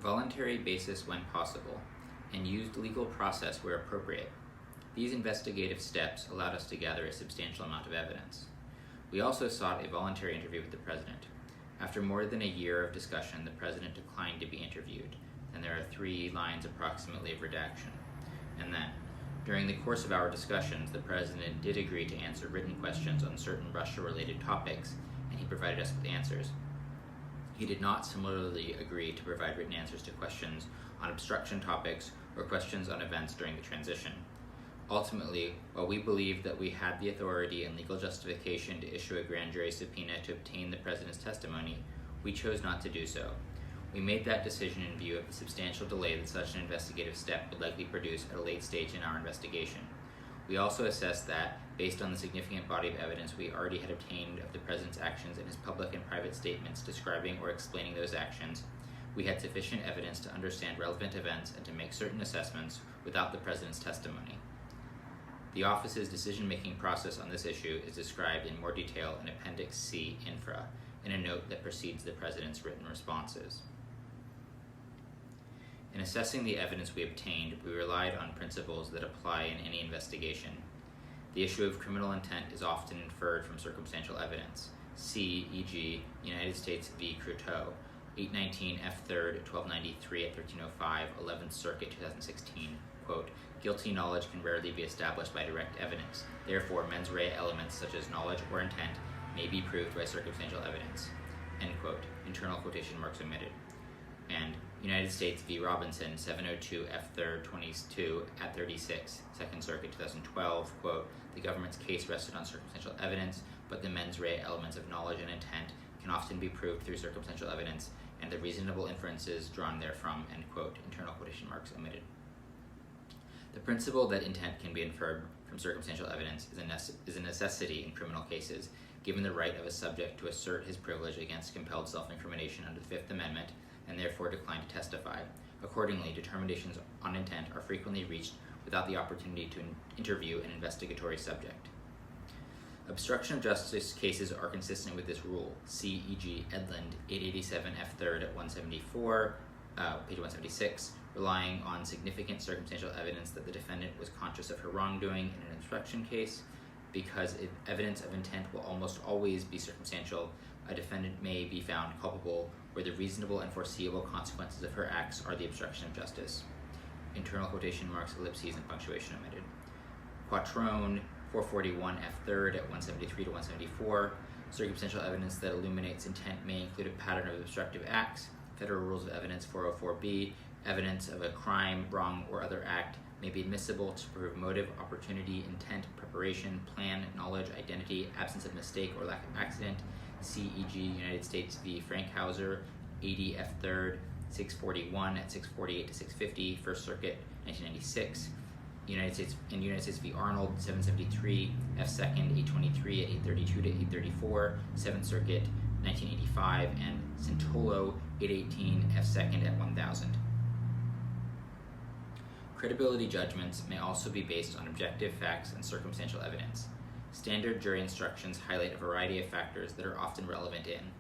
voluntary basis when possible, and used legal process where appropriate. These investigative steps allowed us to gather a substantial amount of evidence. We also sought a voluntary interview with the President. After more than a year of discussion, the President declined to be interviewed, and there are 3 lines approximately of redaction. And then, during the course of our discussions, the President did agree to answer written questions on certain Russia-related topics, and he provided us with answers. He did not similarly agree to provide written answers to questions on obstruction topics or questions on events during the transition. Ultimately, while we believed that we had the authority and legal justification to issue a grand jury subpoena to obtain the President's testimony, we chose not to do so. We made that decision in view of the substantial delay that such an investigative step would likely produce at a late stage in our investigation. We also assessed that, based on the significant body of evidence we already had obtained of the President's actions and his public and private statements describing or explaining those actions, we had sufficient evidence to understand relevant events and to make certain assessments without the President's testimony. The Office's decision-making process on this issue is described in more detail in Appendix C Infra, in a note that precedes the President's written responses. In assessing the evidence we obtained, we relied on principles that apply in any investigation. The issue of criminal intent is often inferred from circumstantial evidence. See, e.g., United States v. Croteau, 819 F. 3rd, 1293 at 1305, 11th Circuit, 2016, quote, "Guilty knowledge can rarely be established by direct evidence. Therefore, mens rea elements such as knowledge or intent may be proved by circumstantial evidence," end quote, internal quotation marks omitted. And United States v. Robinson, 702 F. 3rd, 22 at 36, 2nd Circuit, 2012, quote, "The government's case rested on circumstantial evidence, but the mens rea elements of knowledge and intent can often be proved through circumstantial evidence, and the reasonable inferences drawn therefrom," end quote, internal quotation marks omitted. The principle that intent can be inferred from circumstantial evidence is a necessity in criminal cases, given the right of a subject to assert his privilege against compelled self-incrimination under the Fifth Amendment, and therefore decline to testify. Accordingly, determinations on intent are frequently reached without the opportunity to interview an investigatory subject. Obstruction of justice cases are consistent with this rule. See, e.g., Edlund, 887 F. 3rd at 174, page 176, relying on significant circumstantial evidence that the defendant was conscious of her wrongdoing in an obstruction case. Because evidence of intent will almost always be circumstantial, a defendant may be found culpable where the reasonable and foreseeable consequences of her acts are the obstruction of justice. Internal quotation marks, ellipses, and punctuation omitted. Quattrone, 441 F. 3rd at 173 to 174, circumstantial evidence that illuminates intent may include a pattern of obstructive acts. Federal Rules of Evidence 404B, evidence of a crime, wrong, or other act may be admissible to prove motive, opportunity, intent, preparation, plan, knowledge, identity, absence of mistake, or lack of accident. See, e.g., United States v. Frankhauser, 80 F. 3rd, 641 at 648 to 650, First Circuit, 1996. United States v. Arnold, 773 F. 2nd, 823 at 832 to 834, 7th Circuit, 1985, and Santolo, 818 F. 2nd at 1000. Credibility judgments may also be based on objective facts and circumstantial evidence. Standard jury instructions highlight a variety of factors that are often relevant in